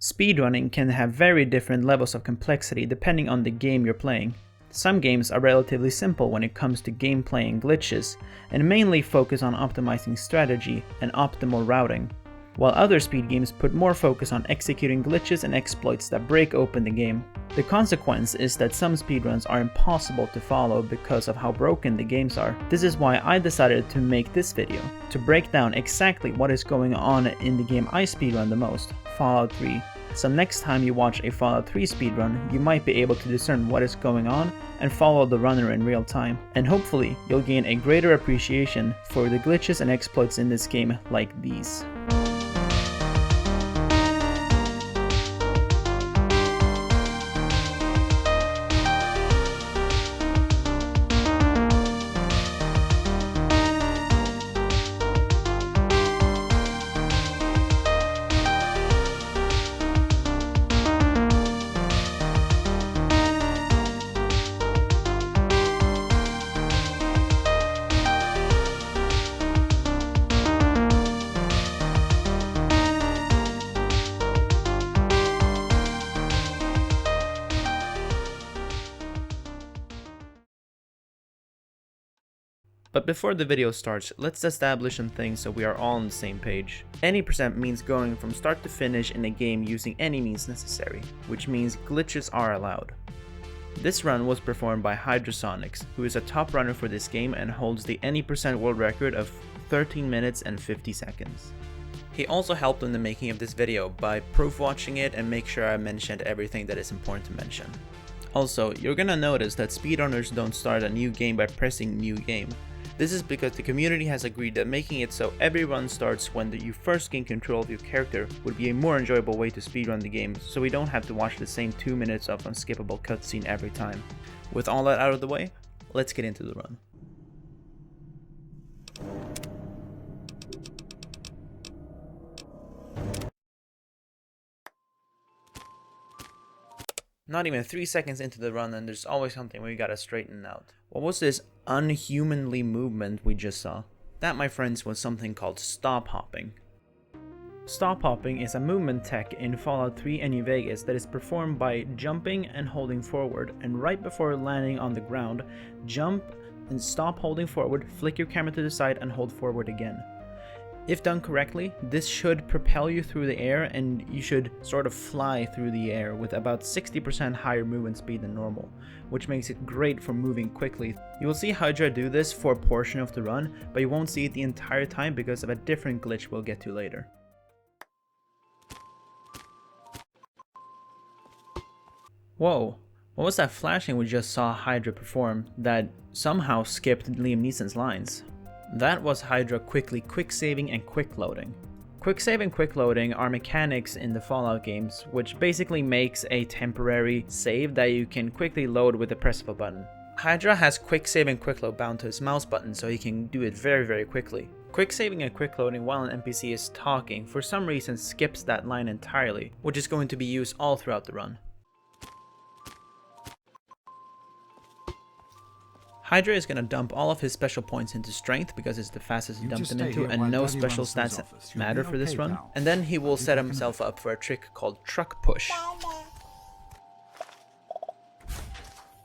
Speedrunning can have very different levels of complexity depending on the game you're playing. Some games are relatively simple when it comes to gameplay and glitches, and mainly focus on optimizing strategy and optimal routing, while other speed games put more focus on executing glitches and exploits that break open the game. The consequence is that some speedruns are impossible to follow because of how broken the games are. This is why I decided to make this video, to break down exactly what is going on in the game I speedrun the most, Fallout 3. So next time you watch a Fallout 3 speedrun, you might be able to discern what is going on and follow the runner in real time. And hopefully, you'll gain a greater appreciation for the glitches and exploits in this game like these. But before the video starts, let's establish some things so we are all on the same page. Any percent means going from start to finish in a game using any means necessary, which means glitches are allowed. This run was performed by HydreiZoniX, who is a top runner for this game and holds the any percent world record of 13 minutes and 50 seconds. He also helped in the making of this video by proof watching it and make sure I mentioned everything that is important to mention. Also, you're gonna notice that speedrunners don't start a new game by pressing new game. This is because the community has agreed that making it so every run starts when you first gain control of your character would be a more enjoyable way to speedrun the game, so we don't have to watch the same 2 minutes of unskippable cutscene every time. With all that out of the way, let's get into the run. Not even 3 seconds into the run and there's always something we gotta straighten out. What was this unhumanly movement we just saw? That, my friends, was something called stop hopping. Stop hopping is a movement tech in Fallout 3 and New Vegas that is performed by jumping and holding forward, and right before landing on the ground, jump and stop holding forward, flick your camera to the side and hold forward again. If done correctly, this should propel you through the air and you should sort of fly through the air with about 60% higher movement speed than normal, which makes it great for moving quickly. You will see Hydra do this for a portion of the run, but you won't see it the entire time because of a different glitch we'll get to later. Whoa, what was that flashing we just saw Hydra perform that somehow skipped Liam Neeson's lines? That was Hydra quickly quick saving and quick loading. Quick save and quick loading are mechanics in the Fallout games, which basically makes a temporary save that you can quickly load with the press of a button. Hydra has quick save and quick load bound to his mouse button, so he can do it very quickly. Quick saving and quick loading while an NPC is talking for some reason skips that line entirely, which is going to be used all throughout the run. Hydra is going to dump all of his special points into strength because it's the fastest to dump them into, and no special stats matter for this run. And then he will set himself up for a trick called truck push.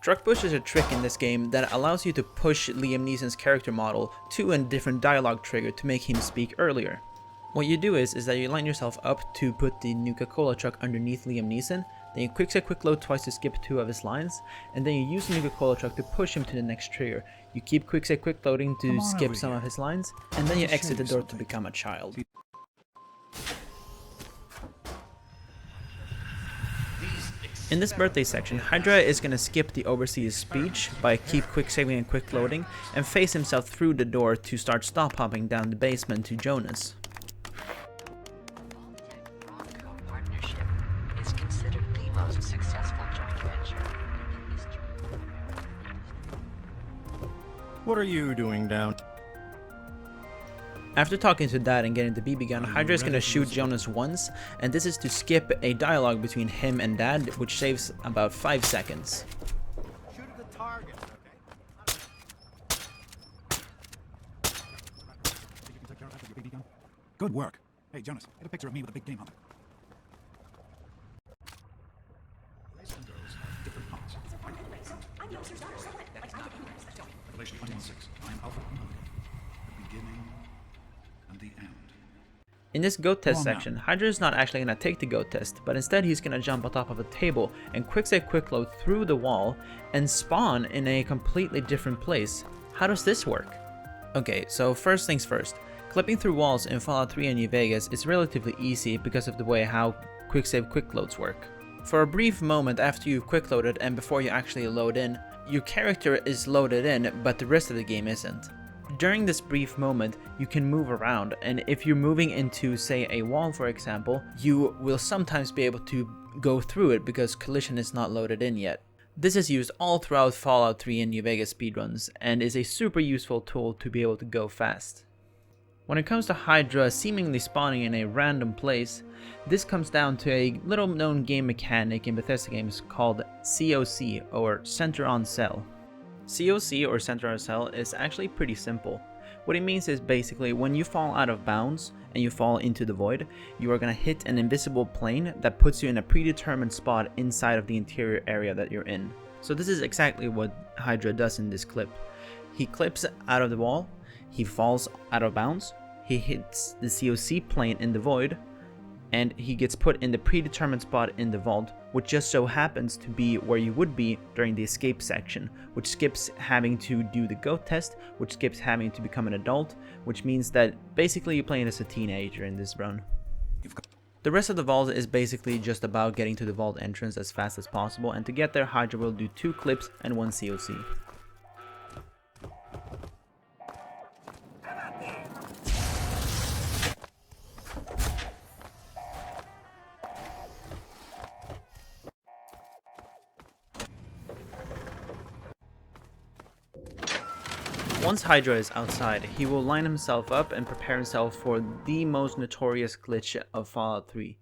Truck push is a trick in this game that allows you to push Liam Neeson's character model to a different dialogue trigger to make him speak earlier. What you do is that you line yourself up to put the Nuka-Cola truck underneath Liam Neeson, then you quick set quick load twice to skip 2 of his lines, and then you use the Nuka-Cola truck to push him to the next trigger. You keep quick set quick loading to skip some of his lines, and then you exit the door to become a child. In this birthday section, Hydra is going to skip the overseer's speech by keep quick saving and quick loading, and face himself through the door to start stop hopping down the basement to Jonas. What are you doing down? After talking to Dad and getting the BB gun, Hydra is going to shoot Jonas once, and this is to skip a dialogue between him and Dad, which saves about 5 seconds. Shoot at the target, okay? Good work. Hey, Jonas, get a picture of me with a big game hunter. Revelation 21:6. I am Alpha and Omega, the beginning and the end. In this goat test Come on section, Hydra is not actually going to take the goat test, but instead he's going to jump on top of a table and quick save quick load through the wall and spawn in a completely different place. How does this work? Okay, so first things first. Clipping through walls in Fallout 3 and New Vegas is relatively easy because of the way how quick save quick loads work. For a brief moment after you've quick loaded and before you actually load in, your character is loaded in, but the rest of the game isn't. During this brief moment, you can move around, and if you're moving into, say, a wall for example, you will sometimes be able to go through it because collision is not loaded in yet. This is used all throughout Fallout 3 and New Vegas speedruns, and is a super useful tool to be able to go fast. When it comes to Hydra seemingly spawning in a random place, this comes down to a little known game mechanic in Bethesda games called COC, or Center on Cell. COC, or Center on Cell, is actually pretty simple. What it means is basically when you fall out of bounds and you fall into the void, you are going to hit an invisible plane that puts you in a predetermined spot inside of the interior area that you're in. So this is exactly what Hydra does in this clip. He clips out of the wall, he falls out of bounds, he hits the COC plane in the void, and he gets put in the predetermined spot in the vault, which just so happens to be where you would be during the escape section, which skips having to do the goat test, which skips having to become an adult, which means that basically you're playing as a teenager in this run. The rest of the vault is basically just about getting to the vault entrance as fast as possible, and to get there Hydra will do 2 clips and 1 COC. Once Hydra is outside, he will line himself up and prepare himself for the most notorious glitch of Fallout 3,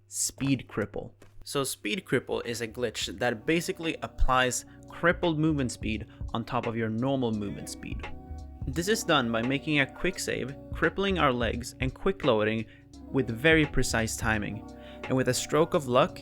Speed Cripple. So Speed Cripple is a glitch that basically applies crippled movement speed on top of your normal movement speed. This is done by making a quick save, crippling our legs, and quick loading with very precise timing. And with a stroke of luck,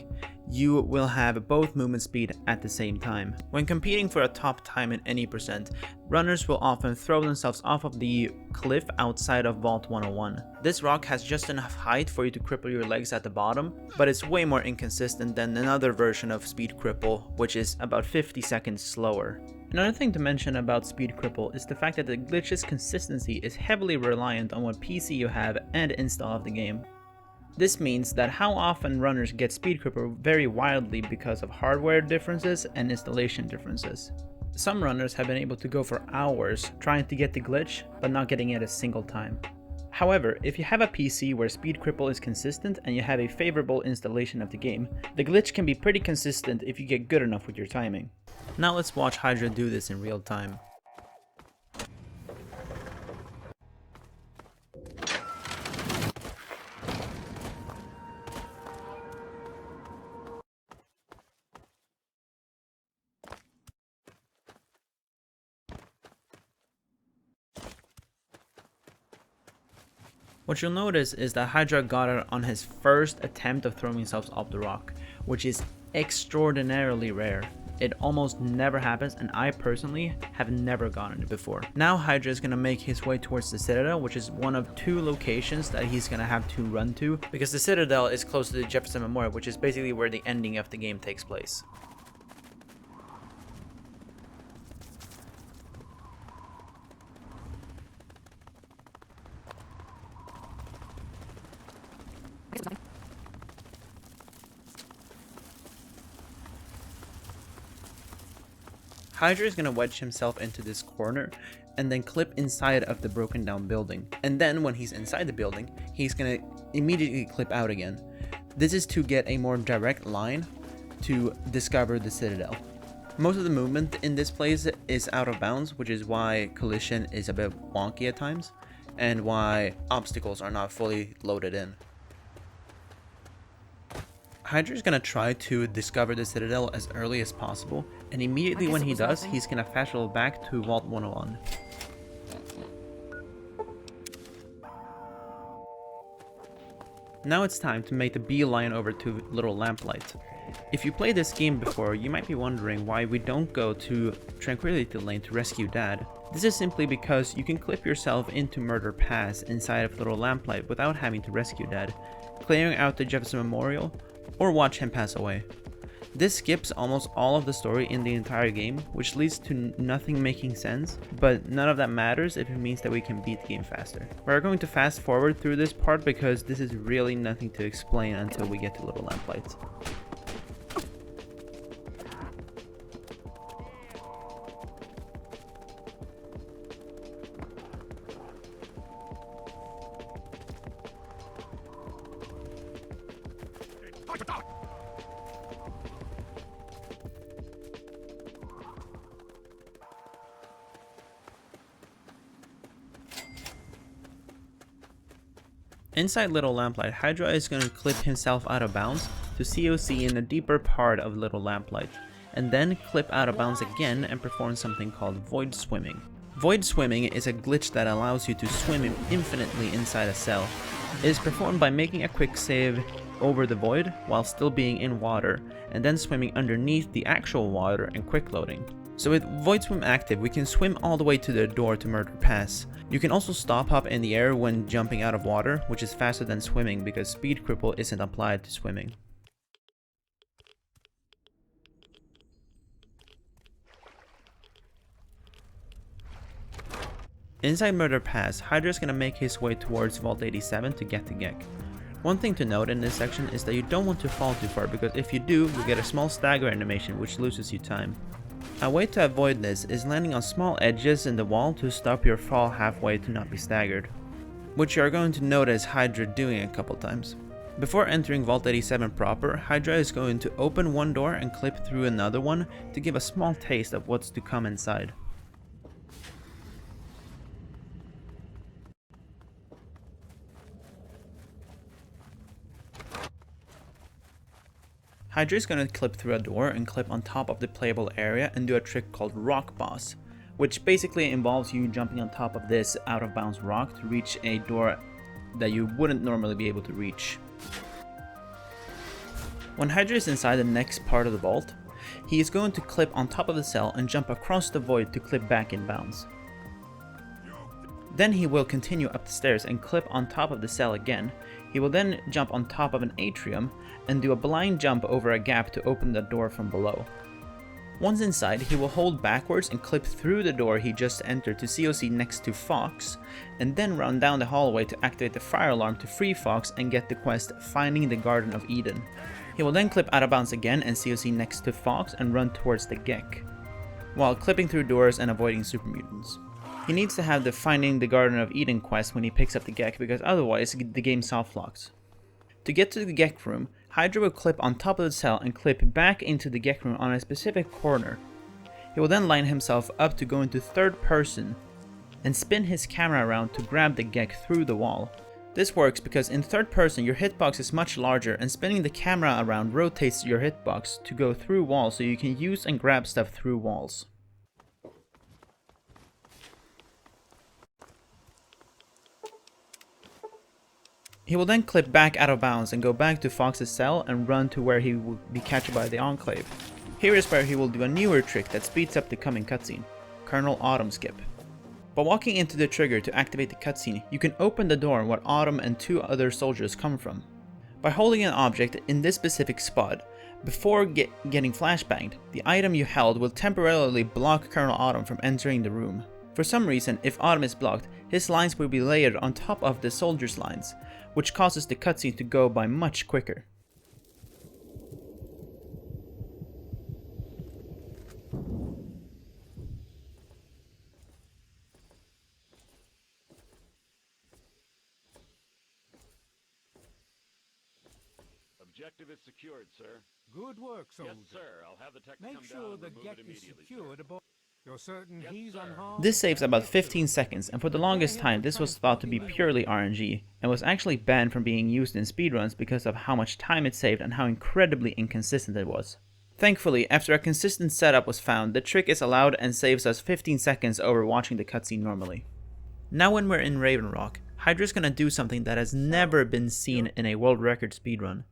you will have both movement speed at the same time. When competing for a top time in any percent, runners will often throw themselves off of the cliff outside of Vault 101. This rock has just enough height for you to cripple your legs at the bottom, but it's way more inconsistent than another version of Speed Cripple, which is about 50 seconds slower. Another thing to mention about Speed Cripple is the fact that the glitch's consistency is heavily reliant on what PC you have and install of the game. This means that how often runners get Speed Cripple vary wildly because of hardware differences and installation differences. Some runners have been able to go for hours trying to get the glitch, but not getting it a single time. However, if you have a PC where Speed Cripple is consistent and you have a favorable installation of the game, the glitch can be pretty consistent if you get good enough with your timing. Now let's watch Hydra do this in real time. What you'll notice is that Hydra got it on his first attempt of throwing himself off the rock, which is extraordinarily rare. It almost never happens, and I personally have never gotten it before. Now Hydra is going to make his way towards the Citadel, which is one of 2 locations that he's going to have to run to, because the Citadel is close to the Jefferson Memorial, which is basically where the ending of the game takes place. Hydra is going to wedge himself into this corner and then clip inside of the broken down building. And then when he's inside the building, he's going to immediately clip out again. This is to get a more direct line to discover the Citadel. Most of the movement in this place is out of bounds, which is why collision is a bit wonky at times, and why obstacles are not fully loaded in. Hydra is going to try to discover the Citadel as early as possible, and immediately when he does, he's going to fast travel back to Vault 101. Now it's time to make the beeline over to Little Lamplight. If you played this game before, you might be wondering why we don't go to Tranquility Lane to rescue Dad. This is simply because you can clip yourself into Murder Pass inside of Little Lamplight without having to rescue Dad, clearing out the Jefferson Memorial, or watch him pass away. This skips almost all of the story in the entire game, which leads to nothing making sense, but none of that matters if it means that we can beat the game faster. We're going to fast forward through this part because this is really nothing to explain until we get to Little Lamplight. Inside Little Lamplight, Hydra is going to clip himself out of bounds to COC in the deeper part of Little Lamplight, and then clip out of bounds again and perform something called Void Swimming. Void Swimming is a glitch that allows you to swim infinitely inside a cell. It is performed by making a quick save over the void while still being in water, and then swimming underneath the actual water and quick loading. So with Void Swim active, we can swim all the way to the door to Murder Pass. You can also stop hop in the air when jumping out of water, which is faster than swimming because speed cripple isn't applied to swimming. Inside Murder Pass, Hydra is going to make his way towards Vault 87 to get the G.E.C.K. One thing to note in this section is that you don't want to fall too far because if you do, you get a small stagger animation which loses you time. A way to avoid this is landing on small edges in the wall to stop your fall halfway to not be staggered, which you are going to notice Hydra doing a couple times. Before entering Vault 87 proper, Hydra is going to open one door and clip through another one to give a small taste of what's to come inside. Hydra is going to clip through a door and clip on top of the playable area and do a trick called Rock Boss, which basically involves you jumping on top of this out of bounds rock to reach a door that you wouldn't normally be able to reach. When Hydra is inside the next part of the vault, he is going to clip on top of the cell and jump across the void to clip back in bounds. Then he will continue up the stairs and clip on top of the cell again. He will then jump on top of an atrium and do a blind jump over a gap to open the door from below. Once inside, he will hold backwards and clip through the door he just entered to COC next to Fox, and then run down the hallway to activate the fire alarm to free Fox and get the quest Finding the Garden of Eden. He will then clip out of bounds again and COC next to Fox and run towards the G.E.C.K, while clipping through doors and avoiding super mutants. He needs to have the Finding the Garden of Eden quest when he picks up the G.E.C.K because otherwise the game soft locks. To get to the G.E.C.K room, Hydra will clip on top of the cell and clip back into the G.E.C.K room on a specific corner. He will then line himself up to go into third person and spin his camera around to grab the G.E.C.K through the wall. This works because in third person your hitbox is much larger and spinning the camera around rotates your hitbox to go through walls so you can use and grab stuff through walls. He will then clip back out of bounds and go back to Fox's cell and run to where he will be catched by the Enclave. Here is where he will do a newer trick that speeds up the coming cutscene, Colonel Autumn Skip. By walking into the trigger to activate the cutscene, you can open the door where Autumn and two other soldiers come from. By holding an object in this specific spot, before getting flashbanged, the item you held will temporarily block Colonel Autumn from entering the room. For some reason, if Autumn is blocked, his lines will be layered on top of the soldiers' lines, which causes the cutscene to go by much quicker. Objective is secured, sir. Good work, soldier. Yes, sir. I'll have the tech Make come down sure and the remove it G.E.C.K is immediately, secured sir. above. You're certain Yes, he's sir. unharmed? This saves about 15 seconds, and for the longest time this was thought to be purely RNG, and was actually banned from being used in speedruns because of how much time it saved and how incredibly inconsistent it was. Thankfully, after a consistent setup was found, the trick is allowed and saves us 15 seconds over watching the cutscene normally. Now when we're in Raven Rock, Hydra's gonna do something that has never been seen in a world record speedrun.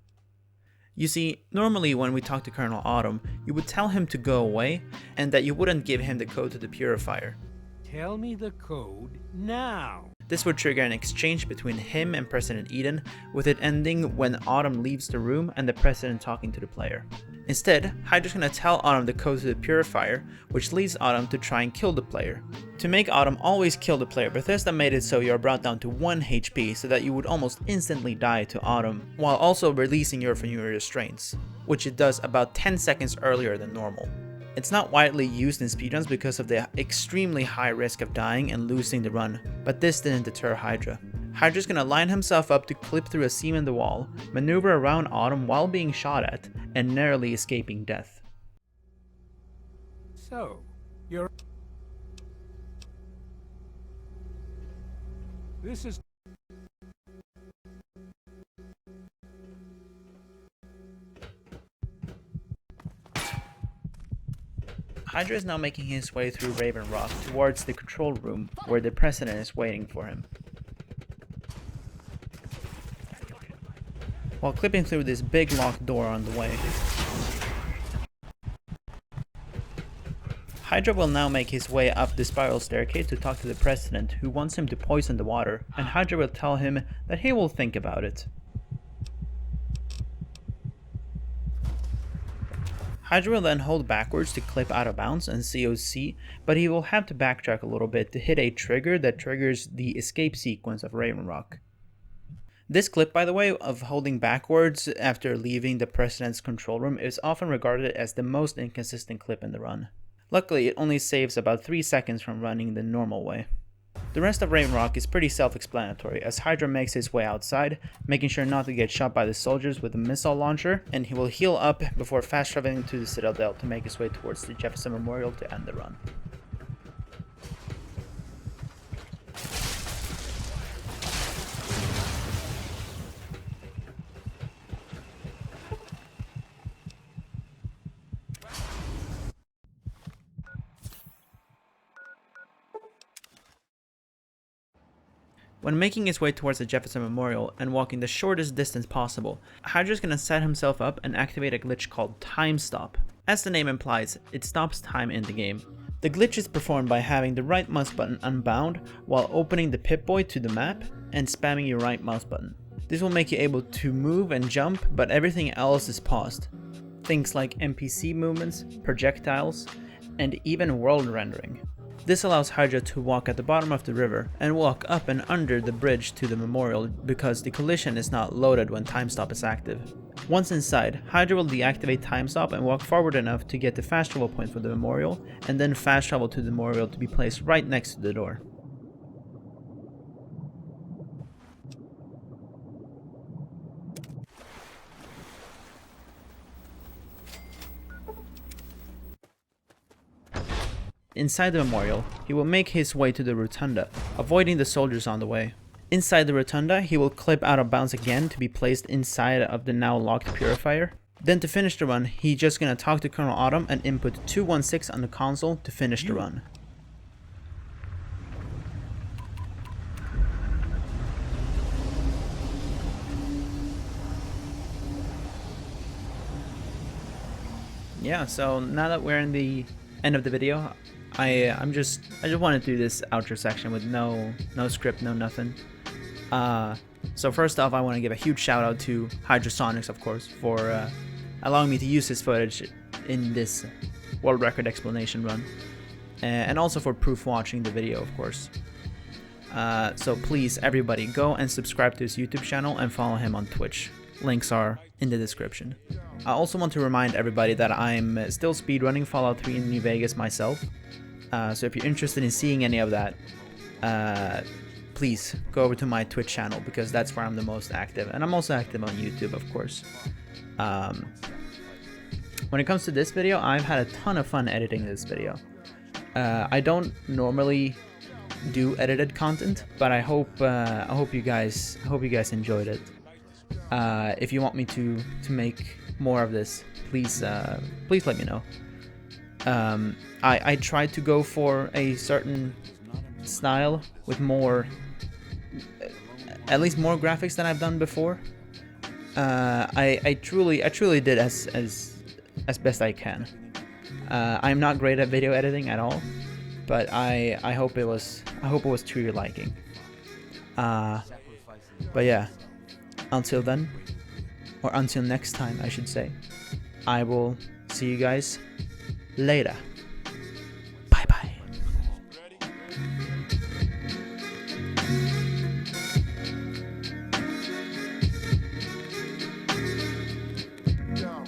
You see, normally when we talk to Colonel Autumn, you would tell him to go away and that you wouldn't give him the code to the purifier. Tell me the code now. This would trigger an exchange between him and President Eden, with it ending when Autumn leaves the room and the President talking to the player. Instead, Hydra's gonna tell Autumn the code to the purifier, which leads Autumn to try and kill the player. To make Autumn always kill the player, Bethesda made it so you are brought down to 1 HP so that you would almost instantly die to Autumn, while also releasing you from your restraints, which it does about 10 seconds earlier than normal. It's not widely used in speedruns because of the extremely high risk of dying and losing the run, but this didn't deter Hydra. Hydra's gonna line himself up to clip through a seam in the wall, maneuver around Autumn while being shot at, and narrowly escaping death. So, you're... This is... Hydra is now making his way through Raven Rock towards the control room where the President is waiting for him. While clipping through this big locked door on the way. Hydra will now make his way up the spiral staircase to talk to the President, who wants him to poison the water, and Hydra will tell him that he will think about it. Hydra will then hold backwards to clip out of bounds and COC, but he will have to backtrack a little bit to hit a trigger that triggers the escape sequence of Raven Rock. This clip, by the way, of holding backwards after leaving the President's control room is often regarded as the most inconsistent clip in the run. Luckily, it only saves about 3 seconds from running the normal way. The rest of Raven Rock is pretty self-explanatory, as Hydra makes his way outside, making sure not to get shot by the soldiers with a missile launcher, and he will heal up before fast traveling to the Citadel to make his way towards the Jefferson Memorial to end the run. When making his way towards the Jefferson Memorial and walking the shortest distance possible, Hydra's gonna set himself up and activate a glitch called Time Stop. As the name implies, it stops time in the game. The glitch is performed by having the right mouse button unbound while opening the Pip-Boy to the map and spamming your right mouse button. This will make you able to move and jump, but everything else is paused. Things like NPC movements, projectiles, and even world rendering. This allows Hydra to walk at the bottom of the river and walk up and under the bridge to the memorial because the collision is not loaded when Time Stop is active. Once inside, Hydra will deactivate Time Stop and walk forward enough to get the fast travel point for the memorial, and then fast travel to the memorial to be placed right next to the door. Inside the memorial, he will make his way to the rotunda, avoiding the soldiers on the way. Inside the rotunda, he will clip out of bounds again to be placed inside of the now locked purifier. Then to finish the run, he's just gonna talk to Colonel Autumn and input 216 on the console to finish the run. Yeah, so now that we're in the end of the video, I just want to do this outro section with no script, no nothing. So first off, I want to give a huge shout out to HydreiZoniX, of course, for allowing me to use his footage in this world record explanation run, and also for proof watching the video, of course. So please, everybody, go and subscribe to his YouTube channel and follow him on Twitch. Links are in the description. I also want to remind everybody that I'm still speedrunning Fallout 3 in New Vegas myself. So if you're interested in seeing any of that, please go over to my Twitch channel because that's where I'm the most active. And I'm also active on YouTube, of course. When it comes to this video, I've had a ton of fun editing this video. I don't normally do edited content, but I hope you guys enjoyed it. If you want me to make more of this, please let me know. I tried to go for a certain style with more at least more graphics than I've done before. I truly did as best I can. I'm not great at video editing at all, but I hope it was to your liking. But yeah, until then, or until next time, I should say, I will see you guys later. Bye bye. Yo.